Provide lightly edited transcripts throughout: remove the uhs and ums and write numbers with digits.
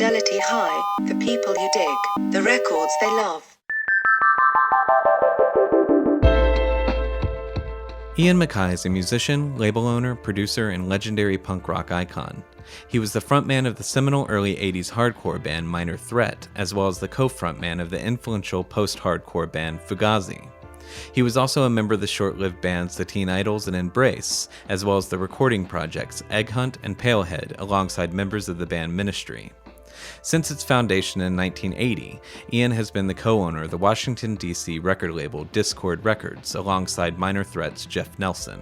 Fidelity High, the people you dig, the records they love. Ian MacKaye is a musician, label owner, producer, and legendary punk rock icon. He was the frontman of the seminal early 80s hardcore band Minor Threat, as well as the co-frontman of the influential post-hardcore band Fugazi. He was also a member of the short-lived bands The Teen Idols and Embrace, as well as the recording projects Egg Hunt and Palehead, alongside members of the band Ministry. Since its foundation in 1980, Ian has been the co-owner of the Washington, D.C. record label Dischord Records, alongside Minor Threat's Jeff Nelson.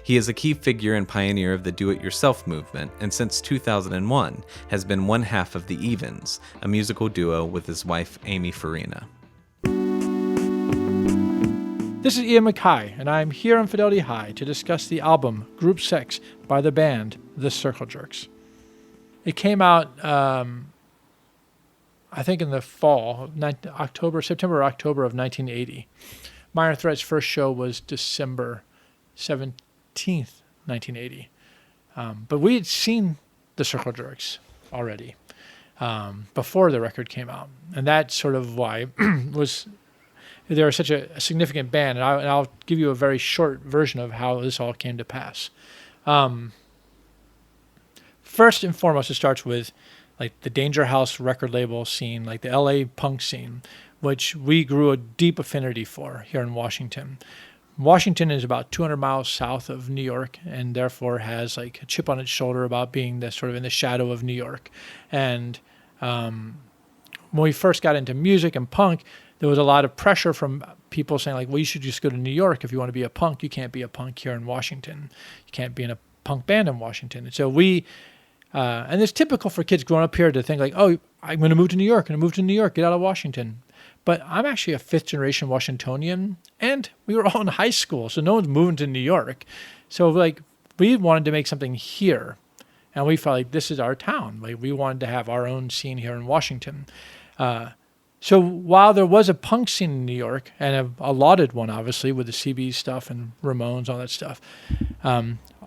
He is a key figure and pioneer of the do-it-yourself movement, and since 2001 has been one half of The Evens, a musical duo with his wife Amy Farina. This is Ian MacKaye, and I'm here on Fidelity High to discuss the album Group Sex by the band The Circle Jerks. It came out, I think in the fall, September or October of 1980. Minor Threat's first show was December 17th, 1980. But we had seen The Circle Jerks already before the record came out. And that's sort of why they were such a significant band. And I'll give you a very short version of how this all came to pass. First and foremost, it starts with like the Danger House record label scene, like the LA punk scene, which we grew a deep affinity for here in Washington. Washington is about 200 miles south of New York, and therefore has like a chip on its shoulder about being the sort of in the shadow of New York. And when we first got into music and punk, there was a lot of pressure from people saying like, well, you should just go to New York if you want to be a punk. You can't be a punk here in Washington. You can't be in a punk band in Washington. And so and it's typical for kids growing up here to think like, oh, I'm going to move to New York, get out of Washington. But I'm actually a fifth generation Washingtonian, and we were all in high school, so no one's moving to New York. So like we wanted to make something here, and we felt like this is our town. Like we wanted to have our own scene here in Washington. So while there was a punk scene in New York, and a lauded one, obviously, with the CB stuff and Ramones, all that stuff,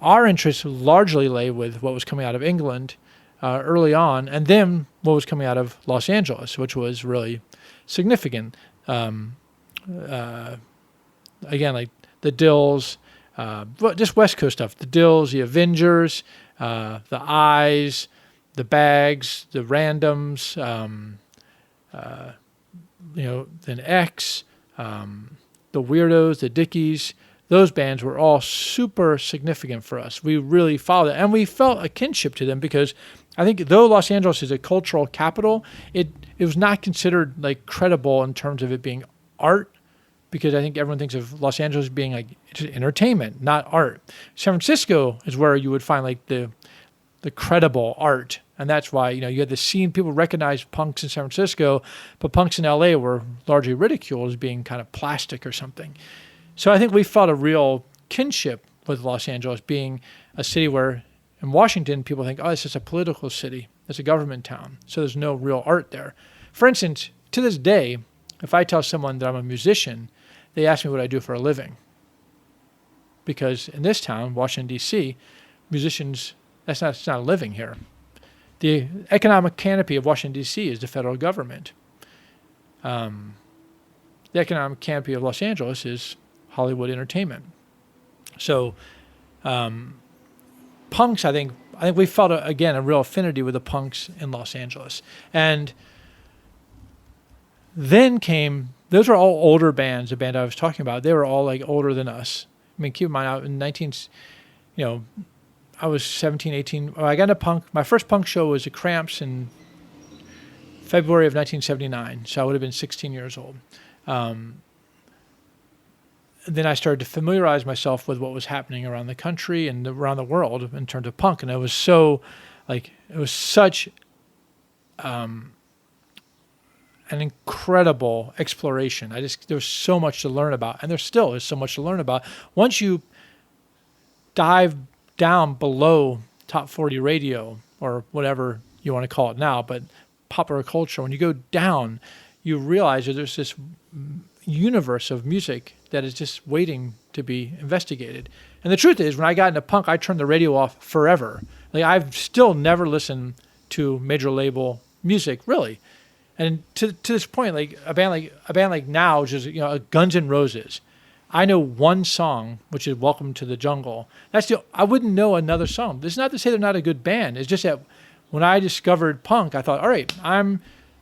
our interest largely lay with what was coming out of England early on, and then what was coming out of Los Angeles, which was really significant. Again, like the Dills, just West Coast stuff. The Dills, the Avengers, the Eyes, the Bags, the Randoms, then X, the Weirdos, the Dickies. Those bands were all super significant for us. We really followed it, and we felt a kinship to them because I think though Los Angeles is a cultural capital, it was not considered like credible in terms of it being art, because I think everyone thinks of Los Angeles being like just entertainment, not art. San Francisco is where you would find like the credible art. And that's why, you had the scene, people recognized punks in San Francisco, but punks in LA were largely ridiculed as being kind of plastic or something. So I think we felt a real kinship with Los Angeles being a city where in Washington, people think, oh, it's just a political city. It's a government town. So there's no real art there. For instance, to this day, if I tell someone that I'm a musician, they ask me what I do for a living. Because in this town, Washington, D.C., musicians, it's not a living here. The economic canopy of Washington, D.C. is the federal government. The economic canopy of Los Angeles is Hollywood entertainment. So punks, I think we felt, again, a real affinity with the punks in Los Angeles. And then those were all older bands, the band I was talking about. They were all like older than us. I mean, keep in mind, I was 17, 18. I got into punk. My first punk show was the Cramps in February of 1979. So I would have been 16 years old. Then I started to familiarize myself with what was happening around the country and around the world in terms of punk. And it was such an incredible exploration. There was so much to learn about. And there still is so much to learn about. Once you dive down below top 40 radio or whatever you want to call it now, but popular culture, when you go down, you realize that there's this universe of music that is just waiting to be investigated. And the truth is, when I got into punk, I turned the radio off forever. Like I've still never listened to major label music, really. And to this point, like a band like Now, which is a Guns N' Roses, I know one song, which is "Welcome to the Jungle." I wouldn't know another song. This is not to say they're not a good band. It's just that when I discovered punk, I thought, all right, I'm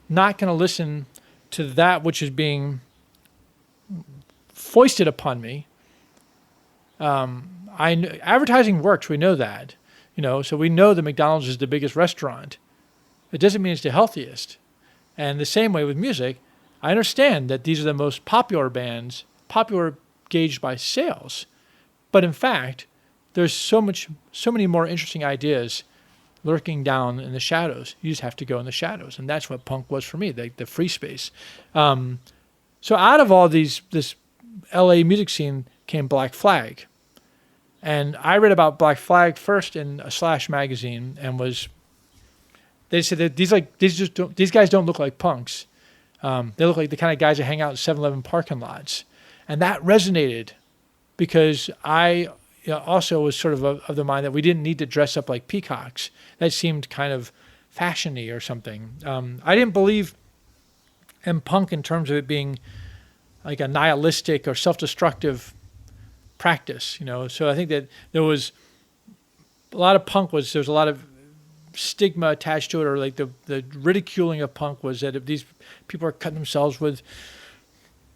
not going to listen to that which is being foisted upon me. Advertising works. We know that, so we know that McDonald's is the biggest restaurant. It doesn't mean it's the healthiest. And the same way with music, I understand that these are the most popular bands, popular gauged by sales. But in fact, there's so many more interesting ideas lurking down in the shadows. You just have to go in the shadows. And that's what punk was for me, the free space. So out of all this LA music scene came Black Flag. And I read about Black Flag first in a Slash magazine, and they said that these guys don't look like punks. They look like the kind of guys that hang out in 7-Eleven parking lots. And that resonated because I also was sort of the mind that we didn't need to dress up like peacocks. That seemed kind of fashion-y or something. I didn't believe in punk in terms of it being like a nihilistic or self-destructive practice, So I think that there was a lot of there's a lot of stigma attached to it, or like the ridiculing of punk was that if these people are cutting themselves with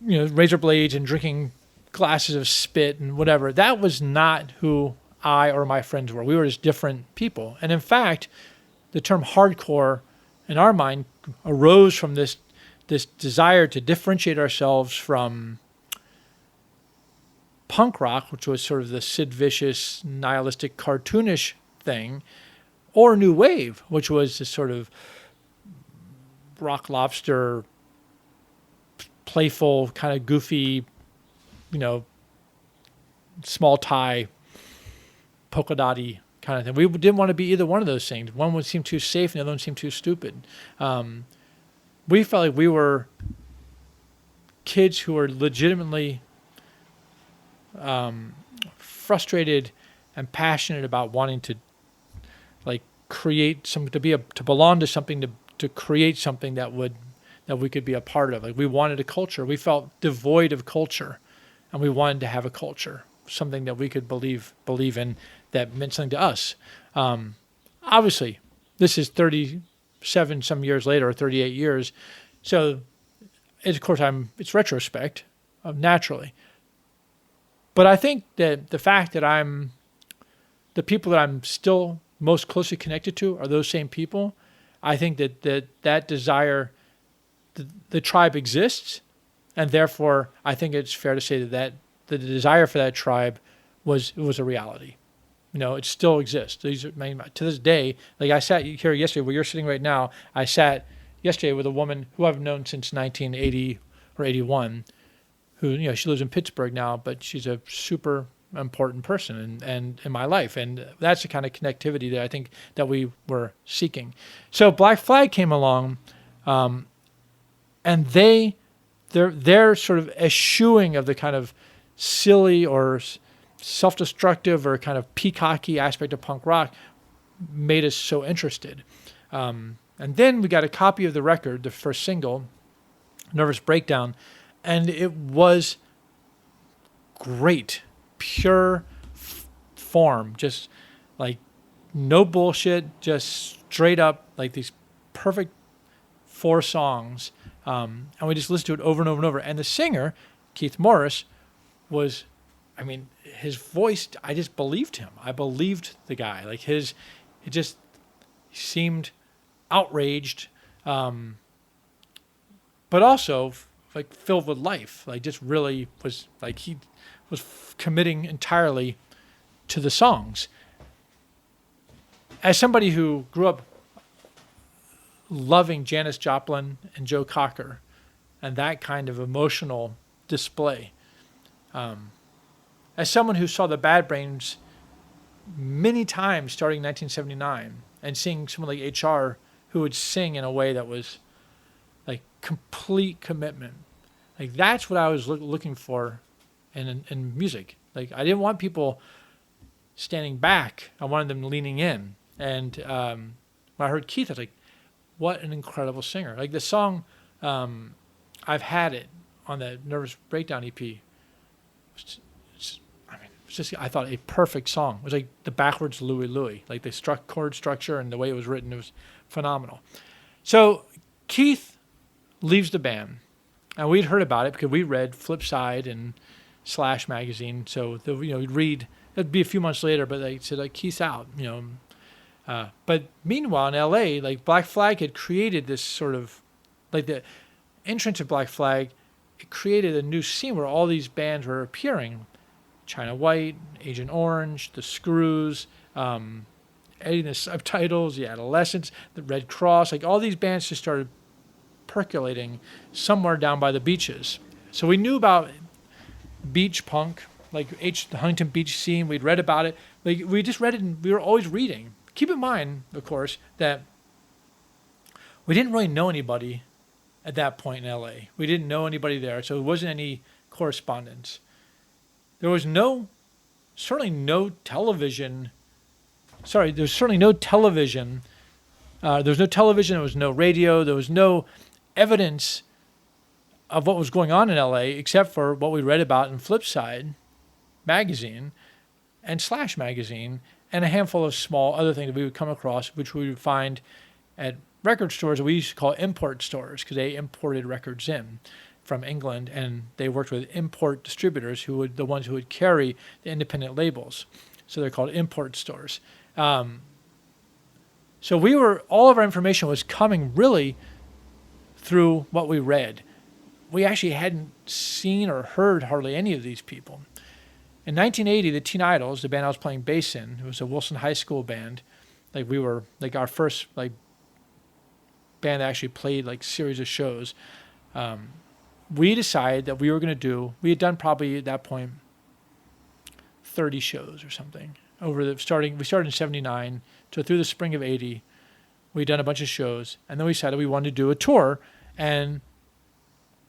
razor blades and drinking glasses of spit and whatever. That was not who I or my friends were. We were just different people. And in fact, the term hardcore in our mind arose from this desire to differentiate ourselves from punk rock, which was sort of the Sid Vicious, nihilistic, cartoonish thing, or New Wave, which was this sort of Rock Lobster, playful, kind of goofy, small tie, polka dotty kind of thing. We didn't want to be either one of those things. One would seem too safe and the other one seemed too stupid. We felt like we were kids who were legitimately frustrated and passionate about wanting to create something, to belong to something, to create something that we could be a part of. Like we wanted a culture. We felt devoid of culture, and we wanted to have a culture, something that we could believe in that meant something to us. Obviously, this is 37 some years later, or 38 years, so of course it's retrospect, naturally. But I think that the fact that the people that I'm still most closely connected to are those same people. I think that desire, the tribe exists, and therefore I think it's fair to say that the desire for that tribe was a reality. It still exists. To this day, like I sat here yesterday where you're sitting right now, I sat yesterday with a woman who I've known since 1980 or 81, who, she lives in Pittsburgh now, but she's a super important person and in my life. And that's the kind of connectivity that I think that we were seeking. So Black Flag came along, and their sort of eschewing of the kind of silly or self-destructive or kind of peacocky aspect of punk rock made us so interested. And then we got a copy of the record, the first single, Nervous Breakdown, and it was great. Pure form, just like no bullshit, just straight up, like these perfect 4 songs. And we just listened to it over and over and over. And the singer, Keith Morris, was, his voice, I just believed him. I believed the guy. Like he seemed outraged, but also like filled with life. Like just really was like he was committing entirely to the songs. As somebody who grew up loving Janis Joplin and Joe Cocker and that kind of emotional display, as someone who saw the Bad Brains many times starting in 1979 and seeing someone like HR who would sing in a way that was like complete commitment, like that's what I was looking for in music. Like I didn't want people standing back. I wanted them leaning in. And when I heard Keith, I was like, what an incredible singer. Like the song, I've Had It on the Nervous Breakdown EP. It's just, I thought, a perfect song. It was like the backwards Louie Louie. Like the chord structure and the way it was written, it was phenomenal. So Keith leaves the band. And we'd heard about it because we read Flipside and Slash magazine. So, we'd read, it'd be a few months later, but they said, like, Keith's out, But meanwhile, in LA, like, Black Flag had created this sort of, like, the entrance of Black Flag, it created a new scene where all these bands were appearing. China White, Agent Orange, The Screws, Eddie and the Subtitles, The Adolescents, The Red Cross, like, all these bands just started percolating somewhere down by the beaches. So we knew about beach punk, like the Huntington Beach scene. We'd read about it. Like we just read it, and we were always reading. Keep in mind, of course, that we didn't really know anybody at that point in LA. We didn't know anybody there, so there wasn't any correspondence. There was certainly no television. Sorry, there was certainly no television. There was no television. There was no radio. There was no evidence of what was going on in LA except for what we read about in Flipside magazine and Slash magazine and a handful of small other things that we would come across, which we would find at record stores that we used to call import stores because they imported records in from England, and they worked with import distributors the ones who would carry the independent labels. So they're called import stores. So all of our information was coming really through what we read. We actually hadn't seen or heard hardly any of these people. In 1980, the Teen Idols, the band I was playing bass in, it was a Wilson High School band. Like we were like our first like band that actually played like series of shows. We decided that we were going to we had done probably at that point 30 shows or something. We started in 79, so through the spring of 80, we'd done a bunch of shows, and then we decided we wanted to do a tour, and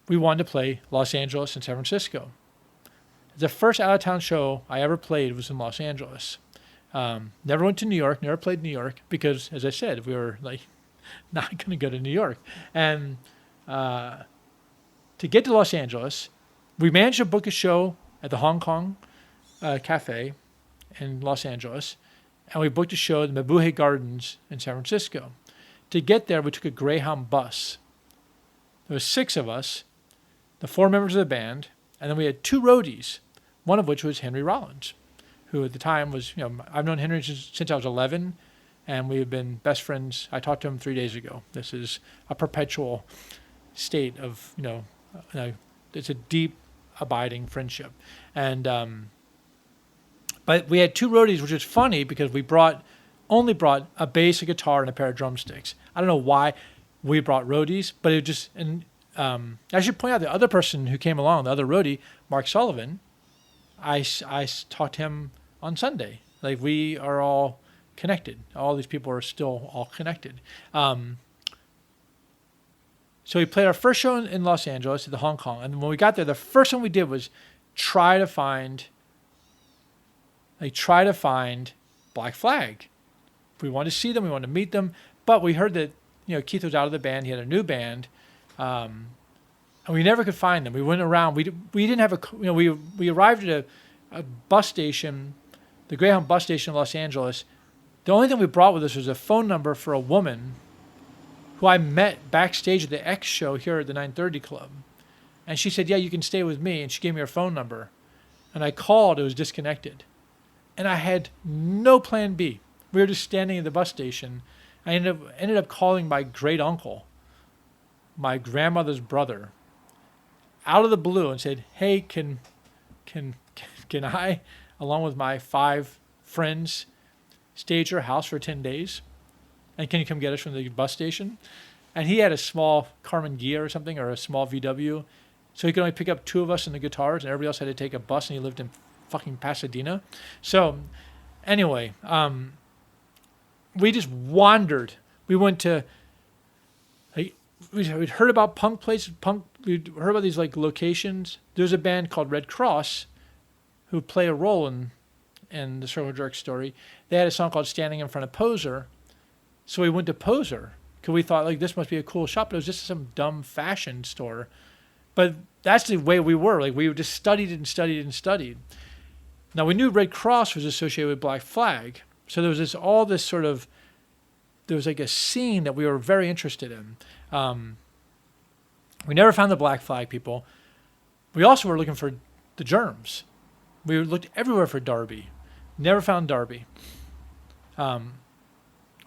we wanted to play Los Angeles and San Francisco. The first out-of-town show I ever played was in Los Angeles. Never went to New York, never played New York, because, as I said, we were like not going to go to New York. And to get to Los Angeles, we managed to book a show at the Hong Kong Cafe in Los Angeles, and we booked a show at the Mabuhay Gardens in San Francisco. To get there, we took a Greyhound bus. There was 6 of us, the 4 members of the band, and then we had 2 roadies, one of which was Henry Rollins, who at the time was, I've known Henry since I was 11, and we have been best friends. I talked to him 3 days ago. This is a perpetual state of, it's a deep, abiding friendship. And but we had 2 roadies, which is funny because we only brought a bass, a guitar, and a pair of drumsticks. I don't know why we brought roadies, but it just, and I should point out the other person who came along, the other roadie, Mark Sullivan, I talked to him on Sunday. Like we are all connected. All these people are still all connected. So we played our first show in Los Angeles at the Hong Kong. And when we got there, the first thing we did was try to find Black Flag. We wanted to see them. We wanted to meet them. But we heard that, Keith was out of the band. He had a new band. And we never could find them. We went around. We didn't have we arrived at a bus station, the Greyhound bus station in Los Angeles. The only thing we brought with us was a phone number for a woman who I met backstage at the X show here at the 930 Club. And she said, yeah, you can stay with me. And she gave me her phone number. And I called. It was disconnected. And I had no plan B. We were just standing at the bus station. I ended up calling my great uncle, my grandmother's brother, out of the blue and said, hey, can I, along with my 5 friends, stay at your house for 10 days? And can you come get us from the bus station? And he had a small Carmen Ghia or something, or a small VW. So he could only pick up 2 of us and the guitars, and everybody else had to take a bus, and he lived in fucking Pasadena. So anyway, we just wandered. We went to, we'd heard about punk places, we'd heard about these like locations. There's a band called Red Cross who play a role in the Circle Jerk story. They had a song called Standing in Front of Poser. So we went to Poser because we thought like this must be a cool shop, but it was just some dumb fashion store. But that's the way we were. Like we just studied and studied and studied. Now we knew Red Cross was associated with Black Flag, so there was there was like a scene that we were very interested in. We never found the Black Flag people. We also were looking for the germs. We looked everywhere for Darby. Never found Darby.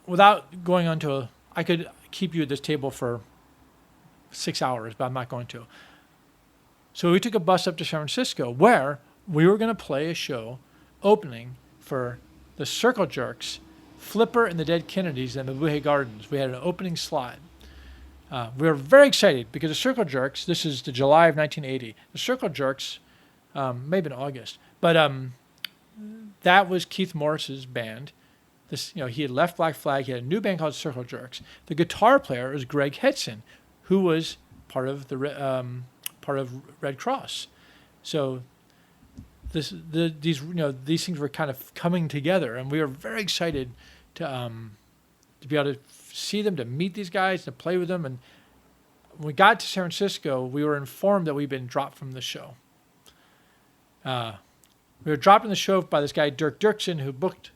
Without going on to I could keep you at this table for 6 hours, but I'm not going to. So we took a bus up to San Francisco where we were going to play a show opening for the Circle Jerks, Flipper and the Dead Kennedys and the Mabuhay Gardens. We had an opening slot. We were very excited because the Circle Jerks, this is the July of 1980, the Circle Jerks, maybe in August, but that was Keith Morris's band. He had left Black Flag. He had a new band called Circle Jerks. The guitar player was Greg Hetson, who was part of Red Cross. So these things were kind of coming together, and we were very excited to be able to see them, to meet these guys, to play with them. And when we got to San Francisco, we were informed that we'd been dropped from the show. We were dropped from the show by this guy Dirk Dirksen, who booked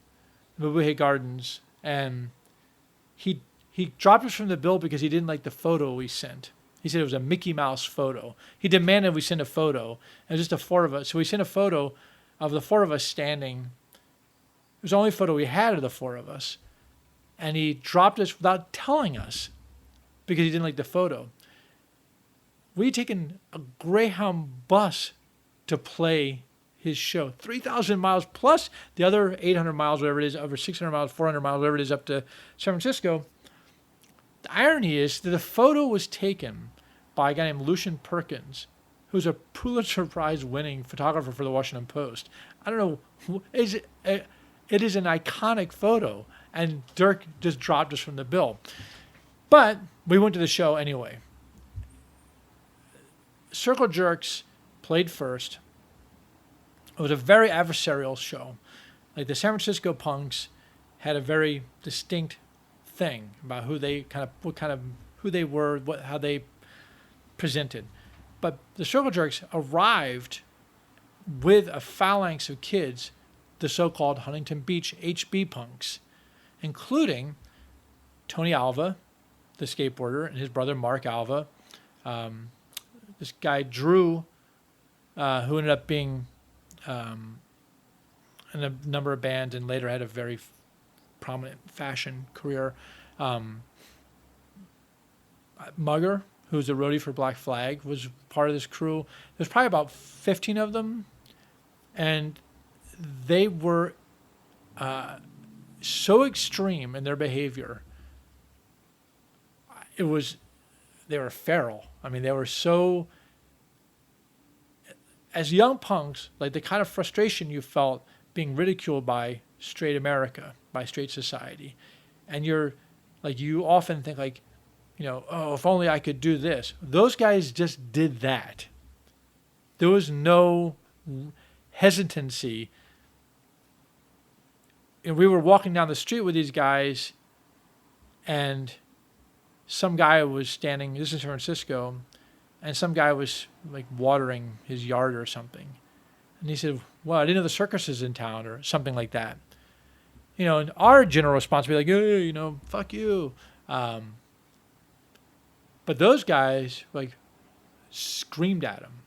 the Mabuhay Gardens, and he dropped us from the bill because he didn't like the photo we sent. He said it was a Mickey Mouse photo. He demanded we send a photo. It was just the four of us. So we sent a photo of the four of us standing. It was the only photo we had of the four of us. And he dropped us without telling us because he didn't like the photo. We had taken a Greyhound bus to play his show. 3,000 miles plus the other 800 miles, whatever it is, over 600 miles, 400 miles, whatever it is, up to San Francisco. The irony is that the photo was taken by a guy named Lucian Perkins, who's a Pulitzer Prize winning photographer for the Washington Post. I don't know, it is an iconic photo, and Dirk just dropped us from the bill. But we went to the show anyway. Circle Jerks played first. It was a very adversarial show. Like the San Francisco punks had a very distinct thing about who they were, how they presented. But the Circle Jerks arrived with a phalanx of kids, the so-called Huntington Beach HB punks, including Tony Alva, the skateboarder, and his brother Mark Alva. This guy Drew, who ended up being in a number of bands and later had a very prominent fashion career. Mugger, who was a roadie for Black Flag, was part of this crew. There's probably about 15 of them, and they were so extreme in their behavior. They were feral. I mean, they were so, as young punks, like the kind of frustration you felt being ridiculed by straight America, by straight society. And you often think like, oh, if only I could do this. Those guys just did that. There was no hesitancy. And we were walking down the street with these guys, and some guy was standing, this is San Francisco, and some guy was like watering his yard or something. And he said, well, I didn't know the circus is in town, or something like that. And our general response would be like, hey, fuck you. But those guys like screamed at him.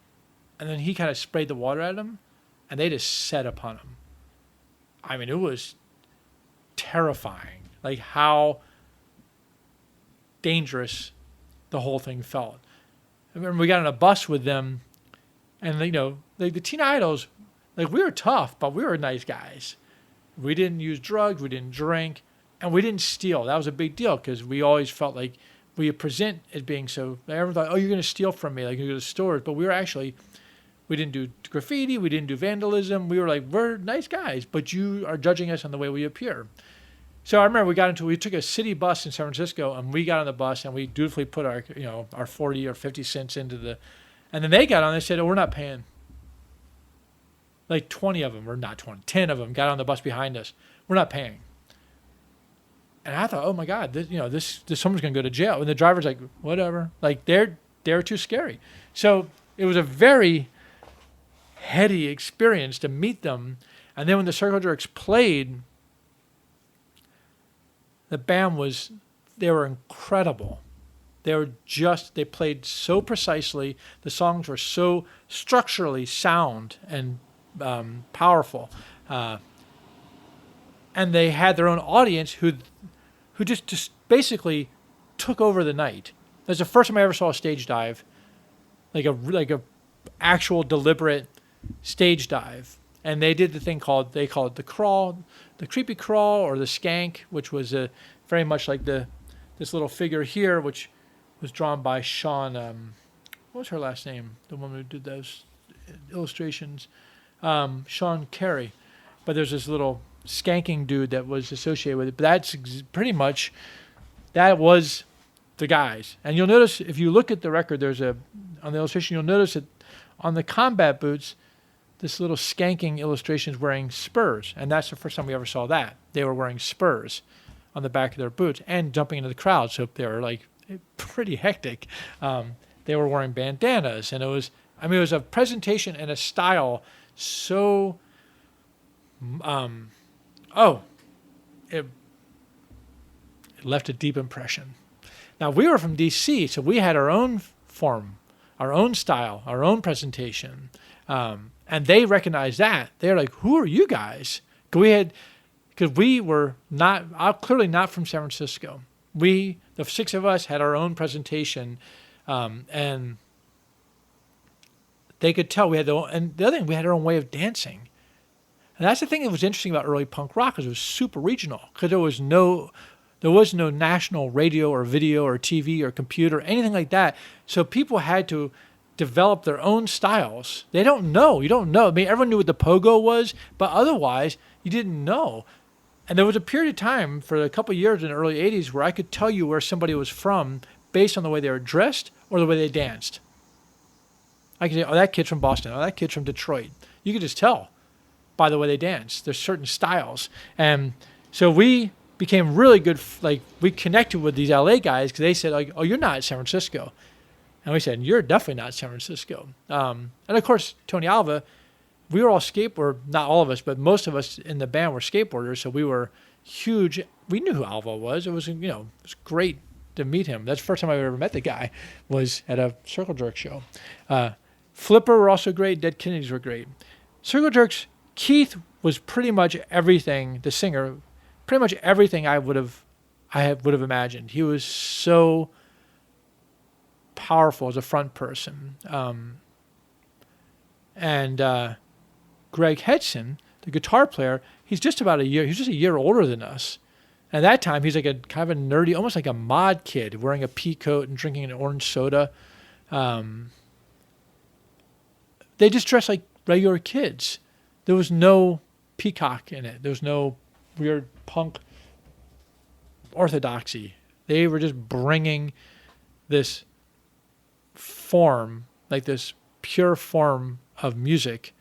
And then he kind of sprayed the water at him, and they just set upon him. I mean, it was terrifying, like how dangerous the whole thing felt. I remember we got on a bus with them, and the Teen Idols, like we were tough, but we were nice guys. We didn't use drugs, we didn't drink, and we didn't steal. That was a big deal because we always felt like we present as being so. Everyone thought, oh, you're going to steal from me, like you go to stores, but we didn't do graffiti, we didn't do vandalism. We were like, we're nice guys, but you are judging us on the way we appear. So I remember we took a city bus in San Francisco, and we got on the bus, and we dutifully put our 40 or 50 cents into and then they got on, they said, oh, we're not paying. Like 20 of them, or not 20, 10 of them got on the bus behind us. We're not paying. And I thought, oh my God, this someone's gonna go to jail. And the driver's like, whatever. Like they're too scary. So it was a very heady experience to meet them. And then when the Circle Jerks played, the band they were incredible. They played so precisely. The songs were so structurally sound and powerful. And they had their own audience who just basically took over the night. That's the first time I ever saw a stage dive, like a actual deliberate stage dive. And they did the thing they called it the crawl, the creepy crawl, or the skank, which was very much like this little figure here, which was drawn by Sean. What was her last name? The woman who did those illustrations, Sean Carey. But there's this little skanking dude that was associated with it. But that's pretty much, that was the guys. And you'll notice, if you look at the record, on the illustration, you'll notice that on the combat boots, this little skanking illustration is wearing spurs. And that's the first time we ever saw that. They were wearing spurs on the back of their boots and jumping into the crowd. So they were like pretty hectic. They were wearing bandanas. And it was a presentation and a style so... it left a deep impression. Now, we were from D.C., so we had our own form, our own style, our own presentation. And they recognized that. They're like, who are you guys? Because we were clearly not from San Francisco. The six of us, had our own presentation, and they could tell we had and the other thing, we had our own way of dancing. And that's the thing that was interesting about early punk rock, is it was super regional, because there was no national radio or video or TV or computer, anything like that. So people had to develop their own styles. You don't know. I mean, everyone knew what the pogo was, but otherwise you didn't know. And there was a period of time for a couple of years in the early 80s where I could tell you where somebody was from based on the way they were dressed or the way they danced. I could say, oh, that kid's from Boston. Oh, that kid's from Detroit. You could just tell by the way they dance. There's certain styles. And so we became really good. We connected with these LA guys because they said, like, oh, you're not San Francisco. And we said, you're definitely not San Francisco. And of course, Tony Alva, we were all not all of us, but most of us in the band were skateboarders. So we were huge. We knew who Alva was. It was, it was great to meet him. That's the first time I ever met the guy, was at a Circle Jerk show. Flipper were also great. Dead Kennedys were great. Circle Jerks, Keith was pretty much everything, the singer, pretty much everything I would have imagined. He was so powerful as a front person. And Greg Hedson, the guitar player, he's just a year older than us. And at that time, he's like a kind of a nerdy, almost like a mod kid, wearing a pea coat and drinking an orange soda. They just dressed like regular kids. There was no peacock in it. There was no weird punk orthodoxy. They were just bringing this form, like this pure form of music,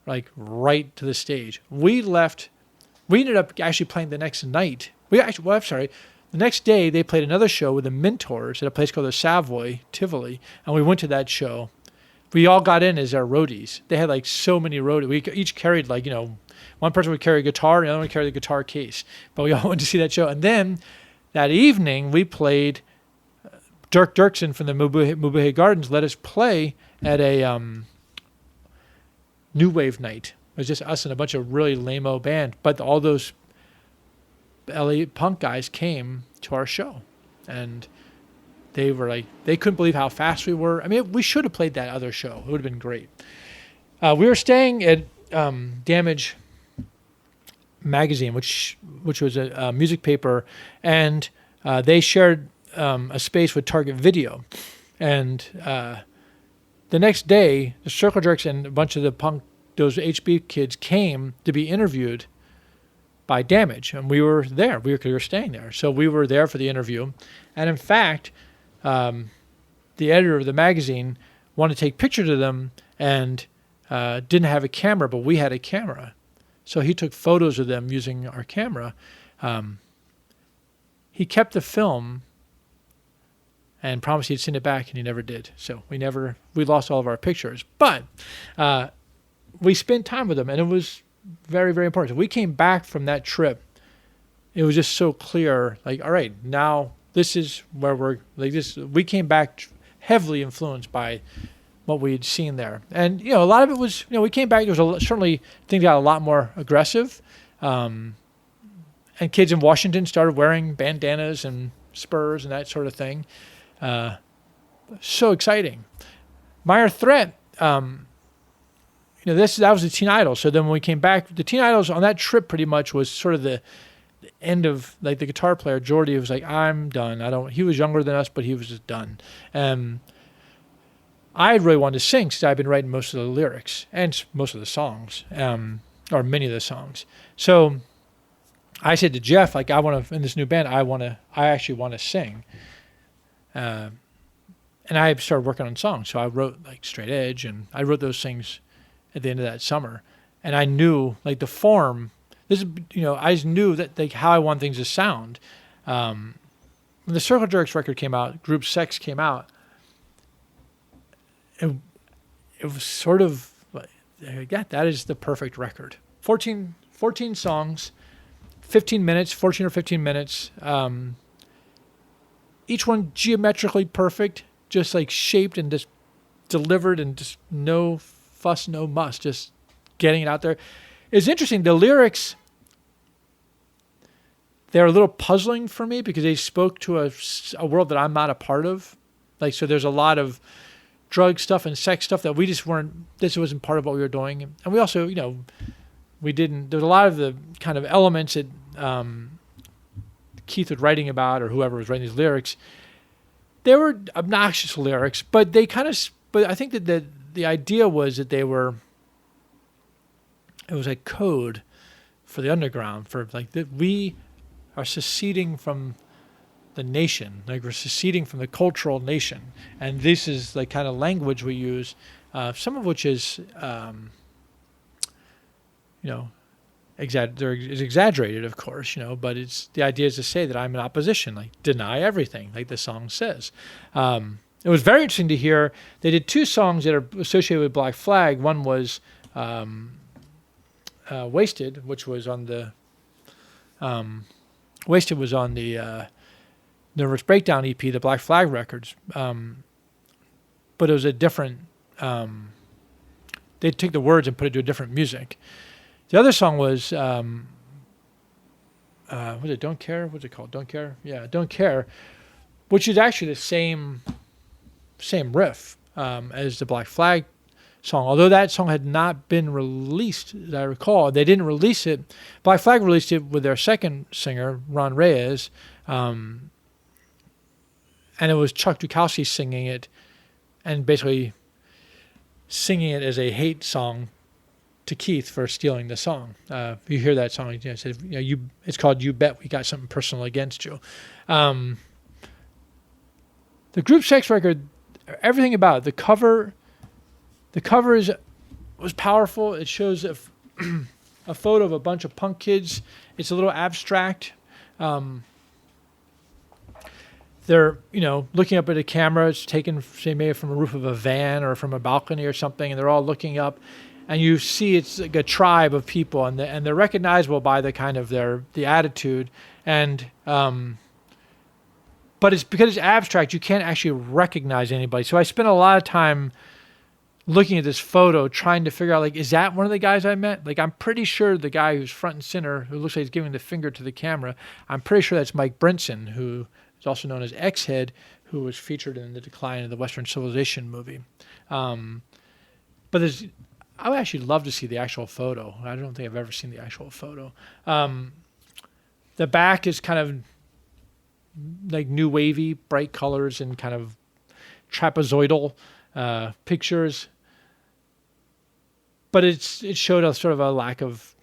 like right to the stage. We ended up actually playing the next night. The next day they played another show with the Mentors at a place called the Savoy, Tivoli, and we went to that show. We all got in as our roadies. They had like so many roadies. We each carried one person would carry a guitar, and the other one would carry the guitar case. But we all went to see that show. And then that evening we played, Dirk Dirksen from the Mabuhay Gardens let us play at a New Wave night. It was just us and a bunch of really lame-o band. But all those LA punk guys came to our show. And they were like, they couldn't believe how fast we were. I mean, we should have played that other show. It would have been great. We were staying at Damage magazine, which was a music paper, and they shared a space with Target Video. And the next day, the Circle Jerks and a bunch of those HB kids came to be interviewed by Damage, and we were there. We were staying there, so we were there for the interview. And in fact, the editor of the magazine wanted to take pictures of them and didn't have a camera, but we had a camera. So he took photos of them using our camera. he kept the film and promised he'd send it back, and he never did. So we lost all of our pictures. But we spent time with him, and it was very, very important. So we came back from that trip. It was just so clear, like, all right, now this is where we're, like this. We came back heavily influenced by what we had seen there. And, a lot of it was, we came back, there was certainly things got a lot more aggressive. And kids in Washington started wearing bandanas and spurs and that sort of thing. So exciting. Minor Threat, that was the Teen Idol. So then when we came back, the Teen Idols on that trip pretty much was sort of the end of, like, the guitar player, Jordy, was like, I'm done. He was younger than us, but he was just done. I really wanted to sing because I've been writing most of the lyrics and most of the songs, or many of the songs. So I said to Jeff, like, in this new band, I actually want to sing. And I started working on songs. So I wrote, like, Straight Edge, and I wrote those things at the end of that summer. And I knew, like, the form, I just knew that, like, how I want things to sound. When the Circle Jerks record came out, Group Sex came out, it was sort of like, yeah, that is the perfect record. 14 songs, 15 minutes, 14 or 15 minutes. Each one geometrically perfect, just like shaped and just delivered, and just no fuss, no muss, just getting it out there. It's interesting. The lyrics, they're a little puzzling for me because they spoke to a world that I'm not a part of. Like, so there's a lot of drug stuff and sex stuff that we just this wasn't part of what we were doing. And we also, there's a lot of the kind of elements that Keith was writing about, or whoever was writing these lyrics. They were obnoxious lyrics, but but I think that the idea was that it was a code for the underground, for, like, that we are seceding from the nation, like, we're seceding from the cultural nation, and this is the kind of language we use, some of which is, exaggerated, of course, but it's the idea is to say that I'm in opposition, like, deny everything, like the song says. It was very interesting to hear. They did two songs that are associated with Black Flag. One was Wasted, which was on the Nervous Breakdown EP, the Black Flag records. But it was a different, they took the words and put it to a different music. The other song was, was it Don't Care? What's it called? Don't Care? Yeah, Don't Care, which is actually the same riff as the Black Flag song. Although that song had not been released, as I recall, they didn't release it. Black Flag released it with their second singer, Ron Reyes, and it was Chuck Dukowski singing it, and basically singing it as a hate song to Keith for stealing the song. You hear that song, it's called "You Bet We Got Something Personal Against You." The Group Sex record, everything about it, the cover was powerful. It shows a photo of a bunch of punk kids. It's a little abstract. They're, looking up at a camera. It's taken, say, maybe from a roof of a van or from a balcony or something, and they're all looking up. And you see it's like a tribe of people, and they're recognizable by the kind of the attitude. And but it's because it's abstract, you can't actually recognize anybody. So I spent a lot of time looking at this photo, trying to figure out, like, is that one of the guys I met? Like, I'm pretty sure the guy who's front and center, who looks like he's giving the finger to the camera, I'm pretty sure that's Mike Brinson, who is also known as X-Head, who was featured in the Decline of the Western Civilization movie. But I would actually love to see the actual photo. I don't think I've ever seen the actual photo. The back is kind of like new wavy, bright colors and kind of trapezoidal pictures. But it showed a sort of a lack of,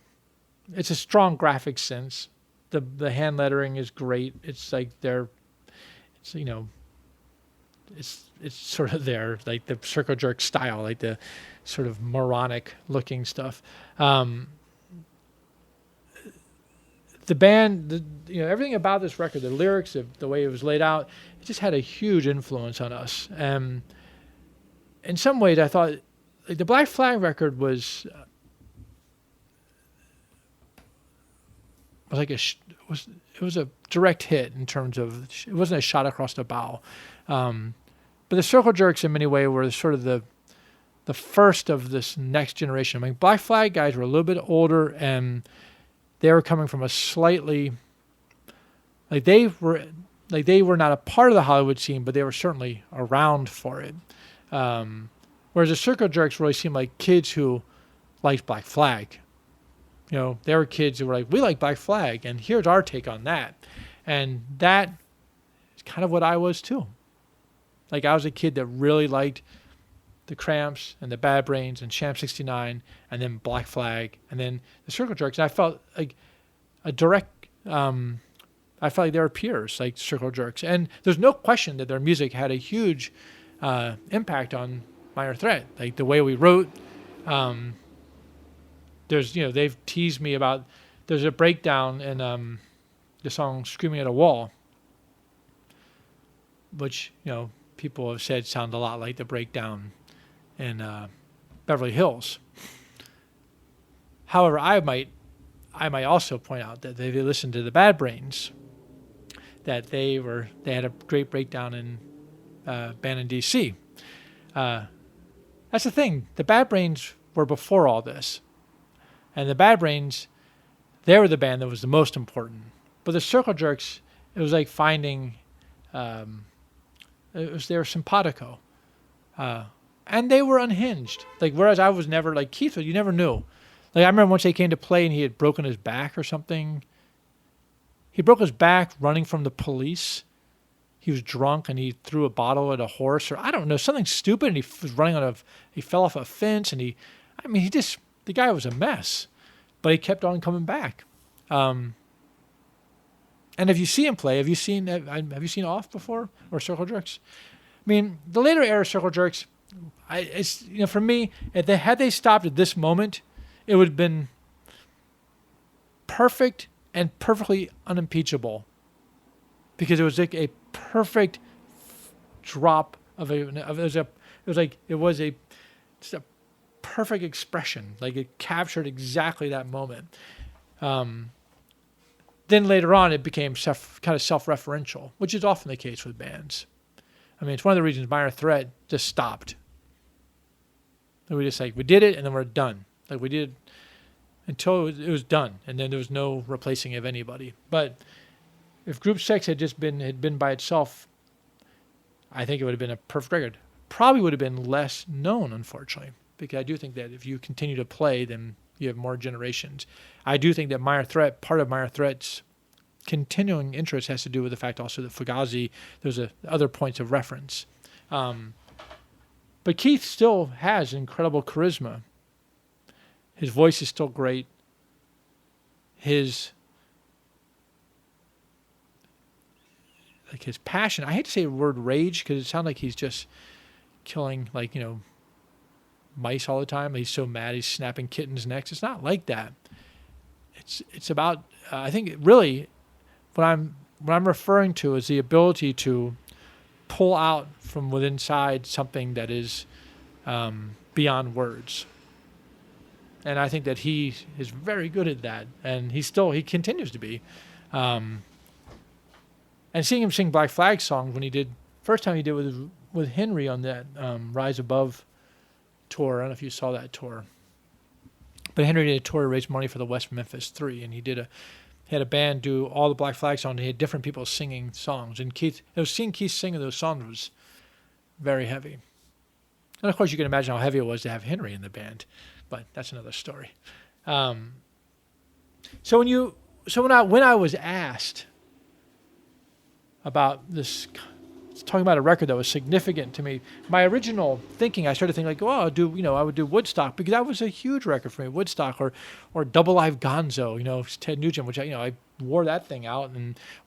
it's a strong graphic sense. The hand lettering is great. It's like it's sort of like the Circle Jerk style, like the sort of moronic looking stuff. the band, everything about this record, the lyrics, the way it was laid out, it just had a huge influence on us. And in some ways, I thought the Black Flag record was like it was a direct hit in terms of, it wasn't a shot across the bow. But the Circle Jerks in many ways were sort of the first of this next generation. I mean, Black Flag guys were a little bit older, and they were coming from a slightly, they were not a part of the Hollywood scene, but they were certainly around for it. Whereas the Circle Jerks really seemed like kids who liked Black Flag. They were kids who were like, we like Black Flag, and here's our take on that. And that is kind of what I was too. Like, I was a kid that really liked the Cramps and the Bad Brains and Sham 69 and then Black Flag and then the Circle Jerks. And I felt like I felt like they were peers, like Circle Jerks. And there's no question that their music had a huge impact on Minor Threat. Like, the way we wrote, they've teased me about, there's a breakdown in the song Screaming at a Wall, which, people have said sound a lot like the breakdown in Beverly Hills. However, I might also point out that if you listen to the Bad Brains, that they had a great breakdown in Band in DC. That's the thing. The Bad Brains were before all this, and the Bad Brains, they were the band that was the most important. But the Circle Jerks, it was like finding. They were simpatico, and they were unhinged. Like, whereas I was never like Keith, you never knew. Like, I remember once they came to play and he had broken his back or something. He broke his back running from the police. He was drunk and he threw a bottle at a horse, or I don't know, something stupid. And he was running he fell off a fence, and the guy was a mess, but he kept on coming back. And if you see him play, have you seen Off before, or Circle Jerks? I mean, the later era Circle Jerks, for me, had they stopped at this moment, it would have been perfect and perfectly unimpeachable, because it was like a perfect drop it was just a perfect expression. Like, it captured exactly that moment. Then later on, it became kind of self-referential, which is often the case with bands. I mean, it's one of the reasons Minor Threat just stopped. And we did it, and then we're done. Like, we did until it was done, and then there was no replacing of anybody. But if Group Sex had been by itself, I think it would have been a perfect record. Probably would have been less known, unfortunately, because I do think that if you continue to play, then you have more generations. I do think that part of Minor Threat's continuing interest has to do with the fact also that Fugazi, there's other points of reference. But Keith still has incredible charisma. His voice is still great. His passion, I hate to say the word rage, because it sounds like he's just killing, mice all the time. He's so mad he's snapping kittens' necks. It's not like that. It's about, I think really what I'm referring to is the ability to pull out from within inside something that is beyond words. And I think that he is very good at that, and he continues to be. And seeing him sing Black Flag songs first time he did with Henry on that Rise Above tour. I don't know if you saw that tour, but Henry did a tour to raise money for the West Memphis 3, and he had a band do all the Black Flag songs, and he had different people singing songs. And seeing Keith singing those songs was very heavy. And of course, you can imagine how heavy it was to have Henry in the band, but that's another story. So when I was asked about this, talking about a record that was significant to me, my original thinking, I started thinking I would do Woodstock, because that was a huge record for me. Woodstock or Double Live Gonzo, Ted Nugent, which I wore that thing out,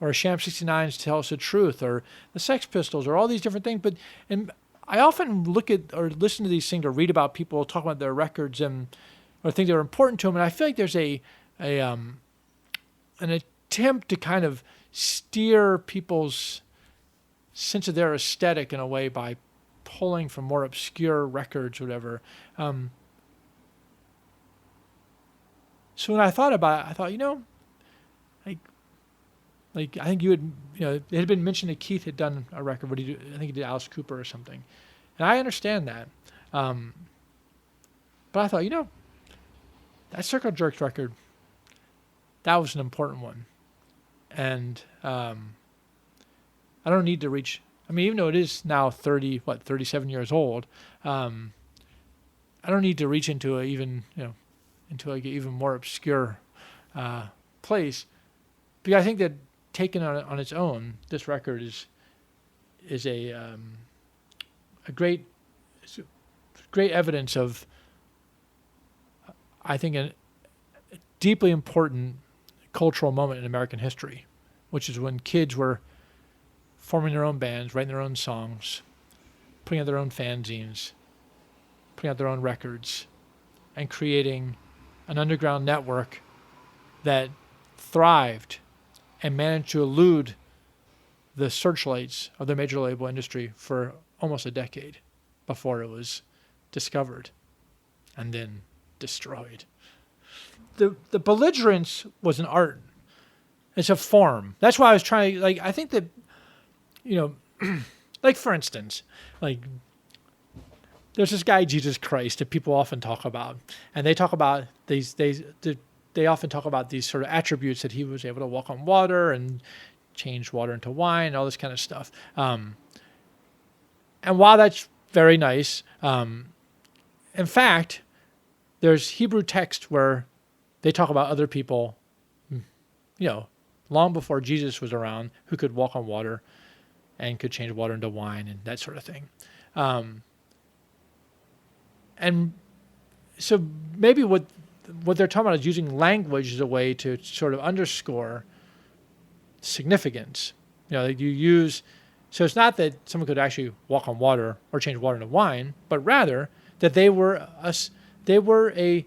or Sham 69's Tell Us the Truth, or the Sex Pistols, or all these different things. And I often look at or listen to these things or read about people talking about their records or things that are important to them, and I feel like there's attempt to kind of steer people's sense of their aesthetic in a way by pulling from more obscure records or whatever. So when I thought about it, I thought, like I think you had, it had been mentioned that Keith had done a record. I think he did Alice Cooper or something. And I understand that. But I thought, that Circle Jerks record, that was an important one. And I don't need to reach, even though it is now 37 years old, I don't need to reach into into like an even more obscure place. Because I think that taken on its own, this record is a great evidence of, I think, a deeply important cultural moment in American history, which is when kids were forming their own bands, writing their own songs, putting out their own fanzines, putting out their own records, and creating an underground network that thrived and managed to elude the searchlights of the major label industry for almost a decade before it was discovered and then destroyed. The Belligerence was an art. It's a form. That's why I was trying to, I think that, for instance, there's this guy, Jesus Christ, that people often talk about. And they talk about they often talk about these sort of attributes that he was able to walk on water and change water into wine, all this kind of stuff. And while that's very nice, in fact, there's Hebrew text where they talk about other people, long before Jesus was around, who could walk on water and could change water into wine and that sort of thing. And so maybe what they're talking about is using language as a way to sort of underscore significance. You use, so it's not that someone could actually walk on water or change water into wine, but rather that they were a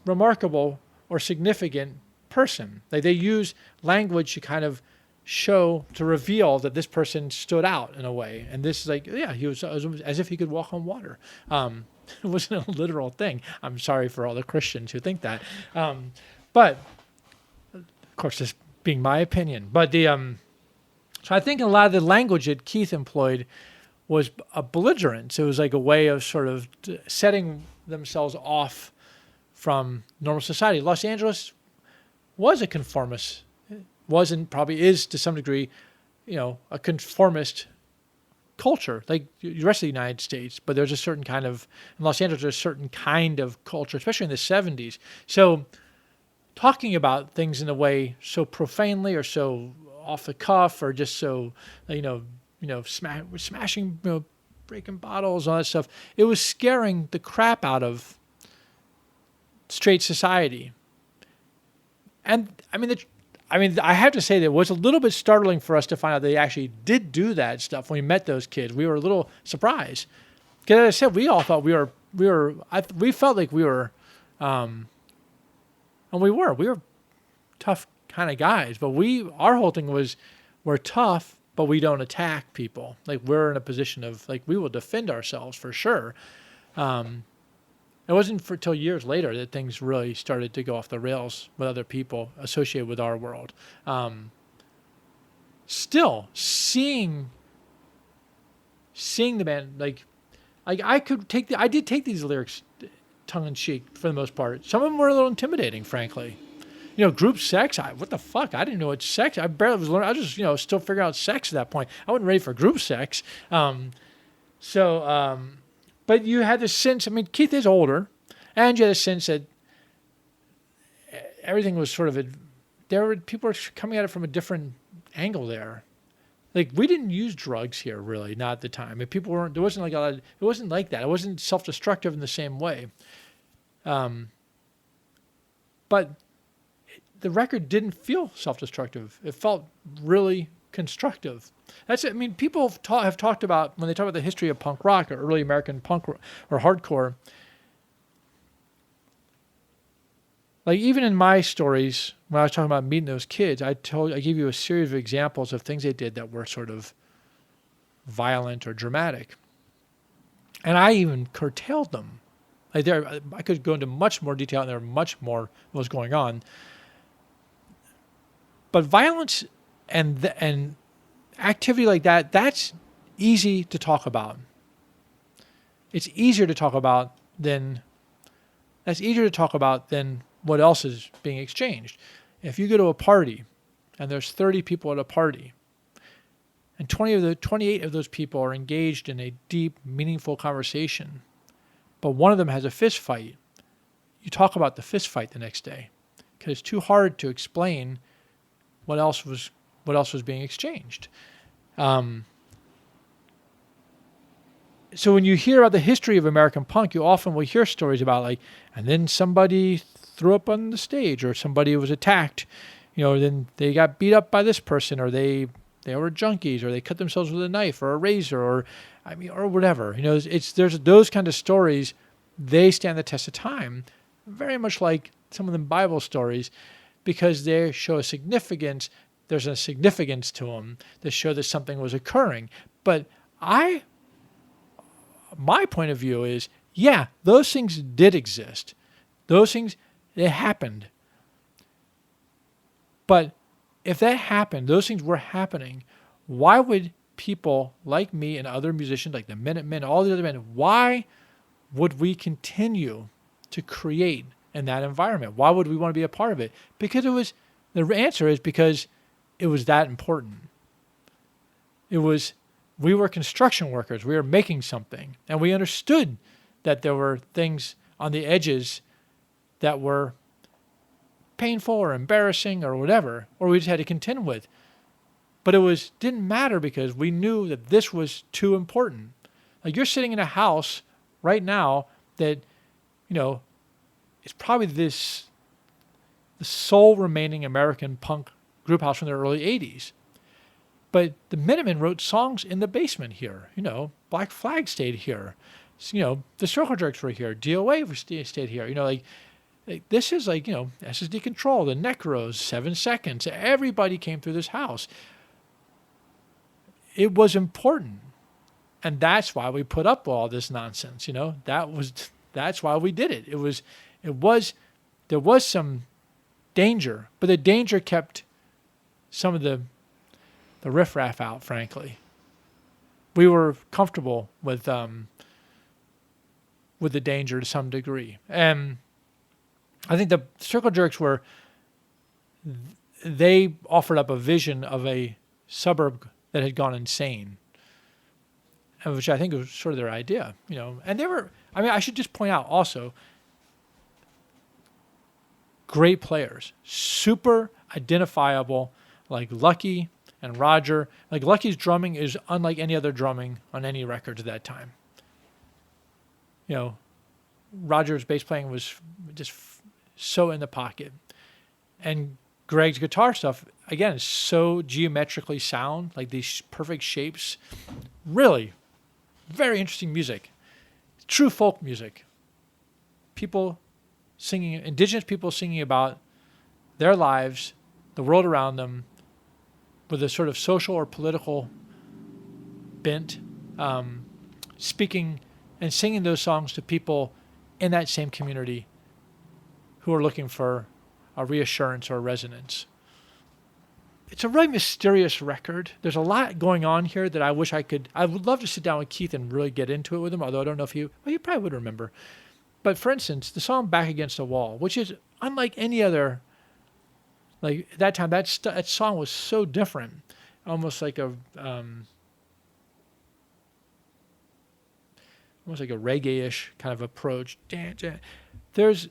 remarkable or significant person. They use language to kind of to reveal that this person stood out in a way. And this is he was as if he could walk on water. It wasn't a literal thing. I'm sorry for all the Christians who think that. But of course, this being my opinion. But so I think a lot of the language that Keith employed was a belligerence. It was like a way of sort of setting themselves off from normal society. Los Angeles was a conformist, probably is to some degree, a conformist culture, like the rest of the United States. But there's a certain kind of, in Los Angeles, there's a certain kind of culture, especially in the 70s. So talking about things in a way so profanely or so off the cuff or just so, smashing, breaking bottles, all that stuff, it was scaring the crap out of straight society. And I have to say that it was a little bit startling for us to find out they actually did do that stuff when we met those kids. We were a little surprised. Because as I said, we all thought we felt like we were, and we were tough kind of guys. But our whole thing was, we're tough, but we don't attack people. Like, we're in a position of, we will defend ourselves for sure. It wasn't until years later that things really started to go off the rails with other people associated with our world. Still, seeing the band, I did take these lyrics tongue in cheek for the most part. Some of them were a little intimidating, frankly. Group sex, what the fuck? I didn't know what sex, I barely was learning. I was just, still figuring out sex at that point. I wasn't ready for group sex. But you had this sense, Keith is older, and you had a sense that everything was sort of, people were coming at it from a different angle there. We didn't use drugs here, really, not at the time. People weren't, there wasn't it wasn't like that. It wasn't self-destructive in the same way. But the record didn't feel self-destructive. It felt really constructive. That's it. People have talked about, when they talk about the history of punk rock or early American punk or hardcore, like even in my stories, when I was talking about meeting those kids, I gave you a series of examples of things they did that were sort of violent or dramatic. And I even curtailed them. Like I could go into much more detail, and there much more was going on. But violence and activity like that, that's easy to talk about. It's easier to talk about than what else is being exchanged. If you go to a party and there's 30 people at a party, and 28 of those people are engaged in a deep, meaningful conversation, but one of them has a fist fight, you talk about the fist fight the next day, because it's too hard to explain what else was being exchanged. So when you hear about the history of American punk, you often will hear stories about like, and then somebody threw up on the stage, or somebody was attacked, then they got beat up by this person, or they were junkies, or they cut themselves with a knife or a razor, or whatever. There's those kind of stories. They stand the test of time, very much like some of the Bible stories, because they show a significance. There's a significance to them that show that something was occurring. But my point of view is, yeah, those things did exist. Those things, they happened. But if that happened, those things were happening, why would people like me and other musicians, like the Minutemen, all the other men, why would we continue to create in that environment? Why would we want to be a part of it? The answer is because it was that important. We were construction workers. We were making something. And we understood that there were things on the edges that were painful or embarrassing or whatever, or we just had to contend with. But it didn't matter, because we knew that this was too important. Like, you're sitting in a house right now that, it's probably the sole remaining American punk group house from the early 80s. But the Minutemen wrote songs in the basement here. Black Flag stayed here. The Circle Jerks were here. DOA stayed here. This is SSD Control, the Necros, 7 Seconds. Everybody came through this house. It was important. And that's why we put up all this nonsense. That's why we did it. There was some danger, but the danger kept some of the riffraff out, frankly. We were comfortable with the danger to some degree. And I think the Circle Jerks they offered up a vision of a suburb that had gone insane, which I think was sort of their idea, And they were, I should just point out also, great players, super identifiable, like Lucky and Roger. Like, Lucky's drumming is unlike any other drumming on any records at that time. Roger's bass playing was just so in the pocket. And Greg's guitar stuff, again, is so geometrically sound, like these perfect shapes. Really, very interesting music. True folk music. Indigenous people singing about their lives, the world around them, with a sort of social or political bent, speaking and singing those songs to people in that same community who are looking for a reassurance or a resonance. It's a really mysterious record. There's a lot going on here that I would love to sit down with Keith and really get into it with him, although I don't know if he probably would remember. But for instance, the song Back Against the Wall, which is unlike any other, like at that time, that song was so different, almost like a reggae-ish kind of approach. There's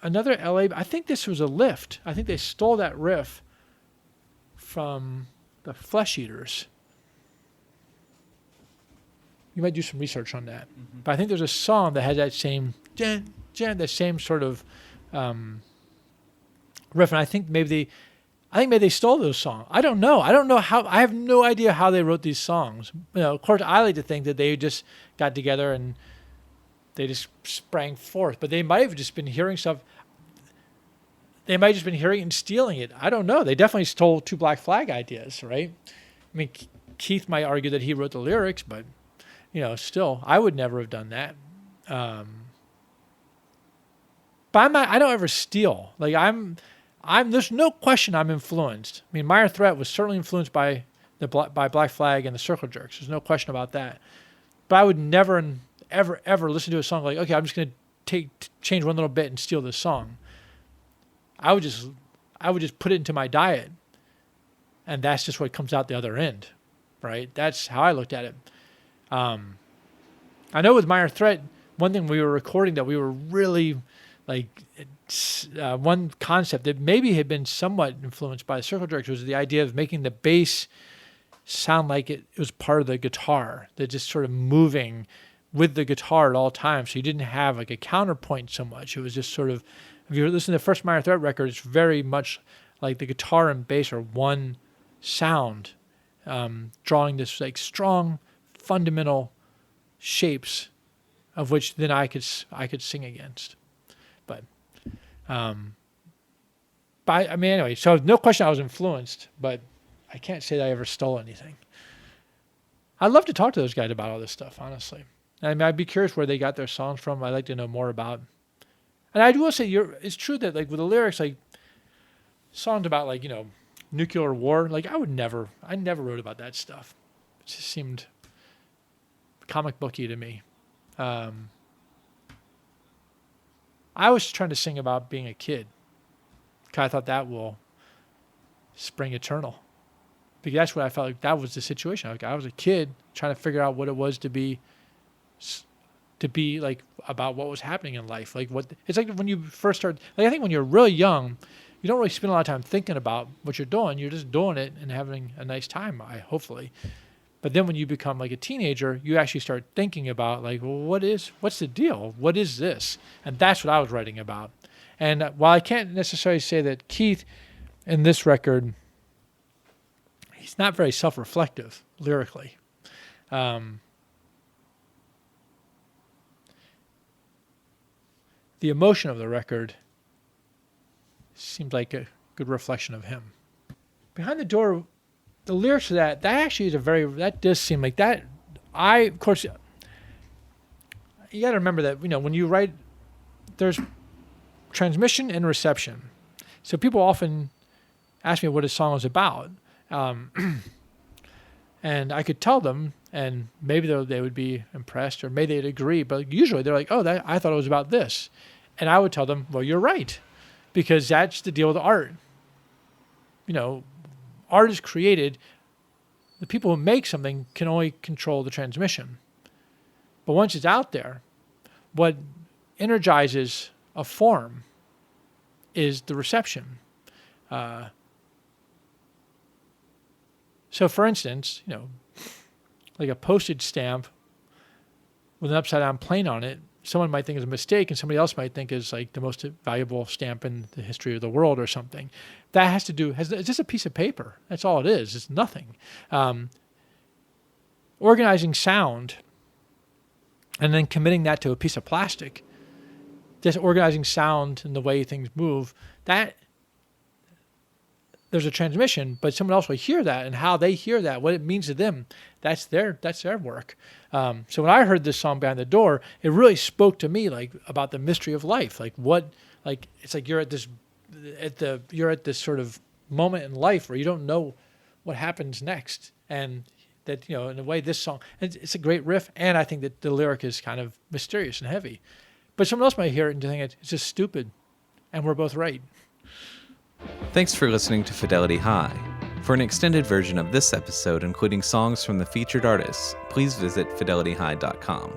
another LA, I think this was a lift. I think they stole that riff from the Flesh Eaters. You might do some research on that. Mm-hmm. But I think there's a song that has that same sort of riff, and I think maybe they stole those songs. I don't know how. I have no idea how they wrote these songs. Of course, I like to think that they just got together and they just sprang forth. But they might have just been hearing stuff. They might have just been hearing it and stealing it. I don't know. They definitely stole 2 Black Flag ideas, right? I mean, Keith might argue that he wrote the lyrics, but, still, I would never have done that. But I don't ever steal. Like, there's no question I'm influenced. I mean, Minor Threat was certainly influenced by Black Flag and the Circle Jerks. There's no question about that. But I would never, ever listen to a song like, okay, I'm just going to change one little bit and steal this song. I would just put it into my diet, and that's just what comes out the other end, right? That's how I looked at it. I know with Minor Threat, one thing we were recording that we were really one concept that maybe had been somewhat influenced by the Circle Jerks was the idea of making the bass sound like it was part of the guitar, that just sort of moving with the guitar at all times. So you didn't have like a counterpoint so much. It was just sort of, if you listen to the first Minor Threat record, it's very much like the guitar and bass are one sound, drawing this like strong, fundamental shapes of which then I could sing against. But I mean, anyway, so no question I was influenced, but I can't say that I ever stole anything. I'd love to talk to those guys about all this stuff, honestly. I mean, I'd be curious where they got their songs from. I'd like to know more about. And I will say, it's true that like with the lyrics, like songs about like, nuclear war, like I never wrote about that stuff. It just seemed comic booky to me. I was trying to sing about being a kid. I thought that will spring eternal. Because that's what I felt like that was the situation. Like I was a kid trying to figure out what it was to be like about what was happening in life. Like it's like when you first start, like I think when you're really young, you don't really spend a lot of time thinking about what you're doing. You're just doing it and having a nice time, hopefully. But then when you become like a teenager, you actually start thinking about like, well, what's the deal? What is this? And that's what I was writing about. And while I can't necessarily say that Keith in this record, he's not very self-reflective lyrically. The emotion of the record seems like a good reflection of him. Behind the Door, the lyrics of that actually is that does seem like that. Of course, you got to remember that, when you write, there's transmission and reception. So people often ask me what a song is about. And I could tell them, and maybe they would be impressed, or maybe they'd agree, but usually they're like, oh, I thought it was about this. And I would tell them, well, you're right, because that's the deal with art. Art is created. The people who make something can only control the transmission. But once it's out there, what energizes a form is the reception. So for instance, like a postage stamp with an upside down plane on it, someone might think is a mistake and somebody else might think is like the most valuable stamp in the history of the world or something. That it's just a piece of paper. That's all it is. It's nothing. Organizing sound and then committing that to a piece of plastic, just organizing sound and the way things move, that there's a transmission, but someone else will hear that, and how they hear that, what it means to them, that's their work. So when I heard this song Behind the Door, it really spoke to me like about the mystery of life. Like it's like you're at this sort of moment in life where you don't know what happens next, and that in a way this song, it's a great riff, and I think that the lyric is kind of mysterious and heavy, but someone else might hear it and think it's just stupid, and we're both right. Thanks for listening to Fidelity High. For an extended version of this episode, including songs from the featured artists, please visit fidelityhigh.com.